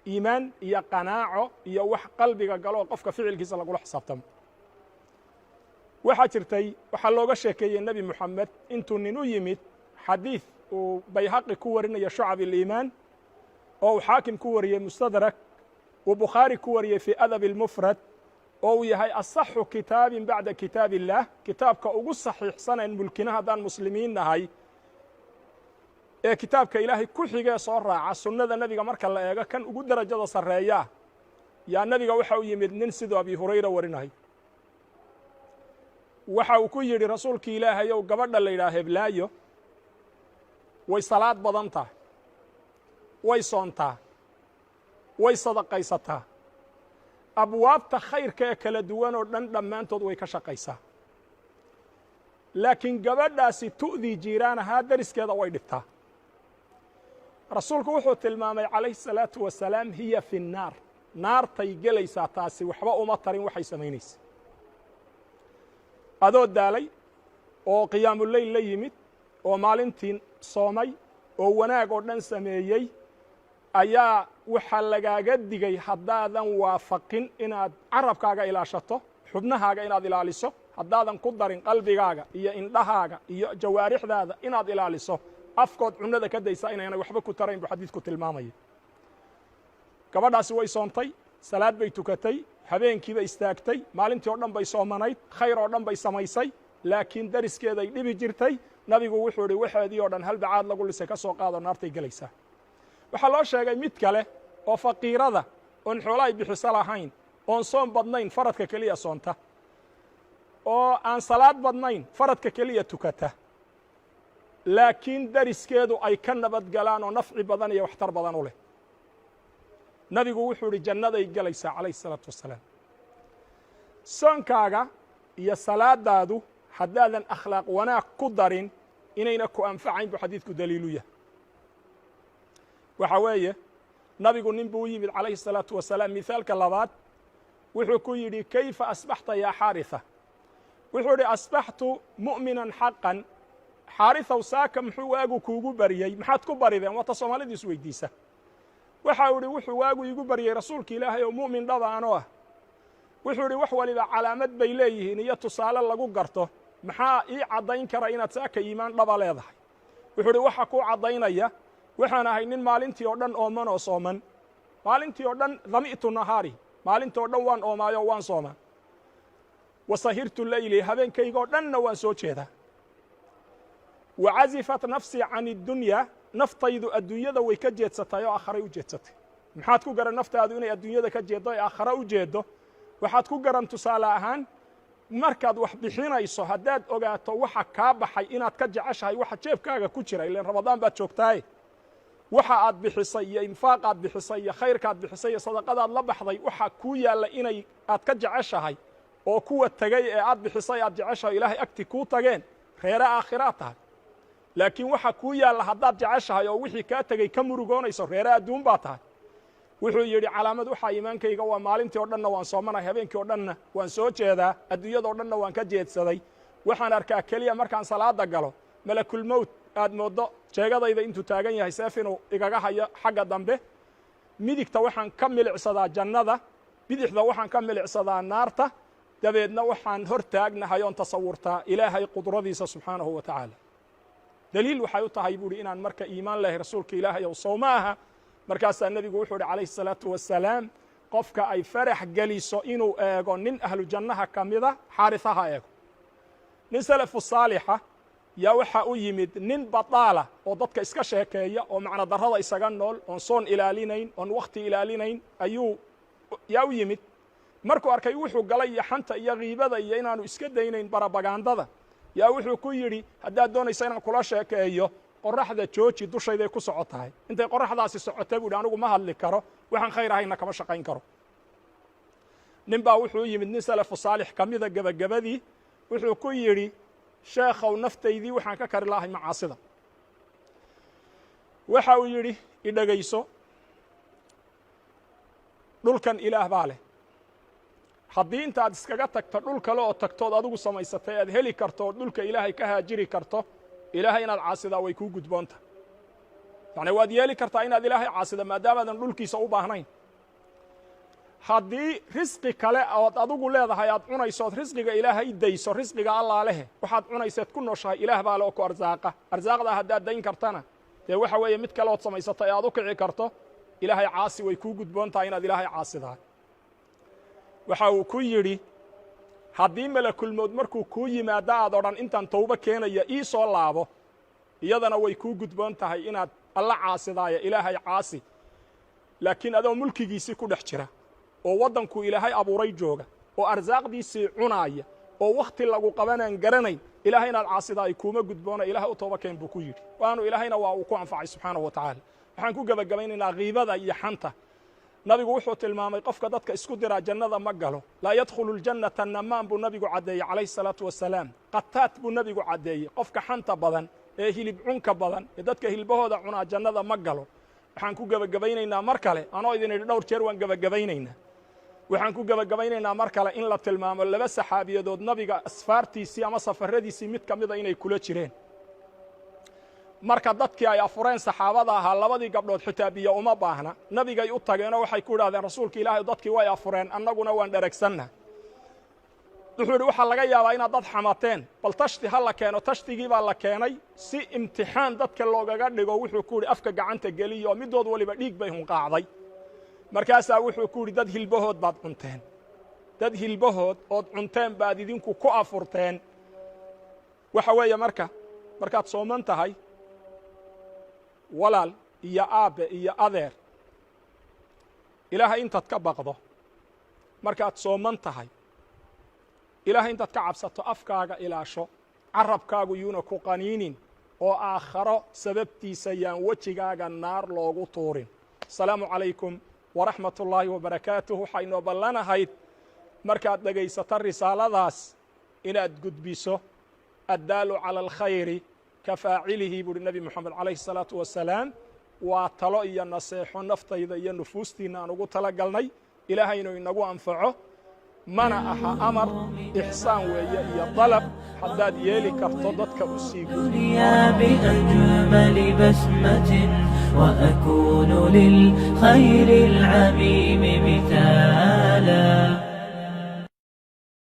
iimaan iyo qanaaco iyo wax qalbiga galo qofka ficilkiisa lagula xisaabtamo waxaa jirtay waxaa looga sheekeeyey nebi moxamed intuu nin u yimid xadiid uu bayhaqi ku warinayo shucab iliimaan oo uu xaakim ku wariyey mustadrak uu bukhaari ku wariyey fii adab اlmufrad oo uu yahay asaxu kitaabin bacda kitaab illaah kitaabka ugu saxiixsanayn mulkina haddaan muslimiin nahay ee kitaabka ilaahay ku xigee soo raaca sunnada nebiga marka la eego kan ugu derajada sarreeyaa yaa nebiga waxa u yimid nin siduu abi hurayra warinahay waxa uu ku yidhi rasuulkii ilaahayow gabadha la yidhaha heblaayo way salaad badan tahay way soontaa way sadaqaysataa abwaabta khayrka ee kala duwan oo dhan dhammaantood way ka shaqaysaa laakiin gabadhaasi tu'dii jiiraanahaa dariskeeda way dhibtaa rasuulku wuxuu tilmaamay calayhi الsalaatu wasalaam hiya fi الnaar naartay gelaysaa taasi waxba uma tarin waxay samaynaysa adoo daalay oo qiyaamuleyl la yimid oo maalintii soomay oo wanaag oo dhan sameeyey ayaa waxaa lagaaga digay haddaadan waafaqin inaad carabkaaga ilaashato xubnahaaga inaad ilaaliso haddaadan ku darin qalbigaaga iyo indhahaaga iyo jawaarixdaada inaad ilaaliso afkood cunada ka daysa inaynay waxba ku tarayn buu xadiidku tilmaamaya gabadhaasi way soontay salaad bay tukatay habeenkiibay istaagtay maalintii oo dhan bay soomanayd khayr oo dhan bay samaysay laakiin dariskeeday dhibi jirtay nabigu wuxuu idhi waxeedii oo dhan hal bacaad lagu lisay ka soo qaado naartay gelaysaa waxaa loo sheegay mid kale oo faqiirada oon xoolo ay bixiso lahayn oon soom badnayn faradka keliya soonta oo aan salaad badnayn faradka keliya tukata laakiin dariskeedu ay ka nabadgalaan oo nafci badan iyo waxtar badan u leh nabigu wuxuu idhi jannaday gelaysaa calayhi الsalaatu wasalaam soonkaaga iyo salaadaadu haddaadan akhlaaq wanaag ku darin inayna ku anfacayn buu xadiidku daliilu yahay waxa weeye nabigu nin buu u yimid calayhi الsalaatu wasalaam mihaalka labaad wuxuu ku yidhi kayfa asbaxta yaa xaariثa wuxuu idhi asbaxtu mu'minan xaqan xaariثow saaka muxuu waagu kuugu bariyey maxaad ku barideen waata soomaalidu is weydiisa waxa uu idhi wuxuu waagu iigu baryey rasuulka ilaahay oo mu'min dhaba anoo ah wuxuu idhi wax waliba calaamad bay leeyihiin iyo tusaale lagu garto maxaa ii caddayn kara inaad saaka iimaan dhaba leedahay wuxuu idhi waxa kuu caddaynaya waxaan ahay nin maalintii oo dhan ooman oo sooman maalintii oo dhan dami'tu nahaari maalintii oo dhan waan oomaayo waan soomaa wasahirtu leyli habeenkayga oo dhanna waan soo jeedaa wacazifat nafsii can اddunya naftaydu adduunyada way ka jeedsatay oo aakharay u jeedsatay maxaad ku garan naftaadu inay adduunyada ka jeeddo ee aakhare u jeeddo waxaad ku garan tusaale ahaan markaad wax bixinayso haddaad ogaato waxa kaa baxay inaad ka jeceshahay waxa jeebkaaga ku jira ilaan ramadaan baad joogtaaye waxa aad bixisay iyo infaaqaad bixisay iyo khayrkaad bixisay iyo sadaqadaad la baxday waxa kuu yaalla inay aad ka jeceshahay oo kuwa tegey ee aad bixisay aad jeceshahay ilaahay agti kuu tageen reere aakhiraad tahay laakiin waxa kuu yaalla haddaad jeceshahay oo wixii kaa tegey ka murugoonayso reere adduun baa tahay wuxuu yidhi calaamad waxaa iimaankayga waa maalintii oo dhanna waan soomanahay habeenkii oo dhanna waan soo jeedaa adduunyadao dhanna waan ka jeedsaday waxaan arkaa keliya markaan salaada galo malakulmowt aad mooddo jeegadayda intuu taagan yahay seef inuu igaga hayo xagga dambe midigta waxaan ka milicsadaa jannada bidixda waxaan ka milicsadaa naarta dabeedna waxaan hor taagnahay oon tasawurtaa ilaahay qudradiisa subxaanahu wa tacaala daliil waxay u tahay buuhi inaan marka iimaan lahay rasuulka ilaahay ow sow ma aha markaasaa nebigu wuxuu idhi calayhi الsalaatu wasalaam qofka ay farax geliso inuu eego nin ahlu jannaha ka mida xaariثaha eego nin salafu saalixa yaa waxaa u yimid nin bataala oo dadka iska sheekeeya oo macno darrada isaga nool oon soon ilaalinayn oon wakhti ilaalinayn yaa u yimid markuu arkay wuxuu galay iyo xanta iyo kiibada iyo inaanu iska daynayn barabagandada yaa wuxuu ku yidhi haddaad doonaysa inaan kula sheekeeyo qoraxda jooji dushayday ku socotahay intay qoraxdaasi socotay buu hi anigu ma hadli karo waxaan khayr ahayna kama shaqayn karo nin baa wuxuu u yimid nin salafu saalix ka mida gebagabadii wuxuu ku yidhi sheekhow naftaydii waxaan ka kari lahay macaasida waxa uu yidhi idhegayso dhulkan ilaah baa leh haddii intaad iskaga tagto dhul kale oo tagtood adigu samaysatay aad heli karto oo dhulka ilaahay ka haajiri karto ilaahay inaad caasidaa way kuu gudboonta يعني waad yeeli kartaa inaad ilaahay caasida maadaamaadan dhulkiisa u baahnayn haddii risqi kale ood adigu leedahay aad cunaysood risqiga ilaahay dayso risqiga allaa lehe waxaad cunayseed ku nooshahay ilaah baa le oo ku arsaaqa arsaaqdaa haddaad dayn kartana dee waxa weeye mid kale ood samaysata ee aad u kici karto ilaahay caasi way kuu gudboon tahay inaad ilaahay caasidahay waxa uu ku yidhi haddii malakulmood markuu kuu yimaado aad odhan intaan tawbo keenaya ii soo laabo iyadana way kuu gudboon tahay inaad alla caasidaayo ilaahay caasi laakiin adoo mulkigiisii ku dhex jira oo waddankuu ilaahay abuuray jooga oo arsaaqdiisii cunaaya oo wakhti lagu qabanaan garanayn ilaahay inaad caasidaayo kuuma gudboona ilaahay u tooba keen buu ku yidhi waanu ilaahayna waa uu ku anfacay subxaanahu wa tacaala waxaan ku gebagabaynaynaa kiibada iyo xanta nabigu wuxuu tilmaamay qofka dadka isku diraa jannada ma galo laa yadkhulu ljannata namaan buu nabigu caddeeyey calayhi salaatu wasalaam qataad buu nabigu caddeeyey qofka xanta badan ee hilib cunka badan ee dadka hilbahooda cunaa jannada ma galo waxaan ku gebagabaynaynaa mar kale anoo idin idhi dhowr jeer waan gebagabaynaynaa waxaan ku gebagabaynaynaa mar kale in la tilmaamo laba saxaabiyadood nabiga asfaartiisii ama safaradiisii mid ka mida inay kula jireen marka dadkii ay afureen saxaabada ahaa labadii gabdhood xitaa biyo uma baahna nabigay u tageenoo waxay ku idhahdeen rasuulka ilaahay dadkii way afureen annaguna waan dheragsanna wuxuu yidhi waxaa laga yaabaa inaad dad xamateen bal tashti ha la keeno tashtigii baa la keenay si imtixaan dadka loogaga dhigo wuxuu ku yidhi afka gacanta geliya oo middood waliba dhiig bay hunqaacday markaasaa wuxuu ku yidhi dad hilbahood baad cunteen dad hilbahood ood cunteen baad idinku ku afurteen waxa weeye markaad sooman tahay walaal iyo aabbe iyo adeer ilaahay intaad ka baqdo markaad sooman tahay ilaahay intaad ka cabsato afkaaga ilaasho carabkaagu yuuna ku qaniinin oo aakharo sababtiisa yaan wejigaaga naar loogu tuurin asalaamu calaykum waraxmat ullaahi wabarakaatuh waxay noo ballanahayd markaad dhegaysato risaaladaas inaad gudbiso addaalu cala alkhayri كفاعله بuri نبي محمد عليه الصلاة والسلام waa talo iyo naseexo naftayda iyo nufuustiina aan ugu tala galnay ilaahaynu inagu anfaco mana aha amar ixsaan weeye iyo dalab haddaad yeeli karto dadka u sii بأجمل بسمة وأكون للخير العميم مثالا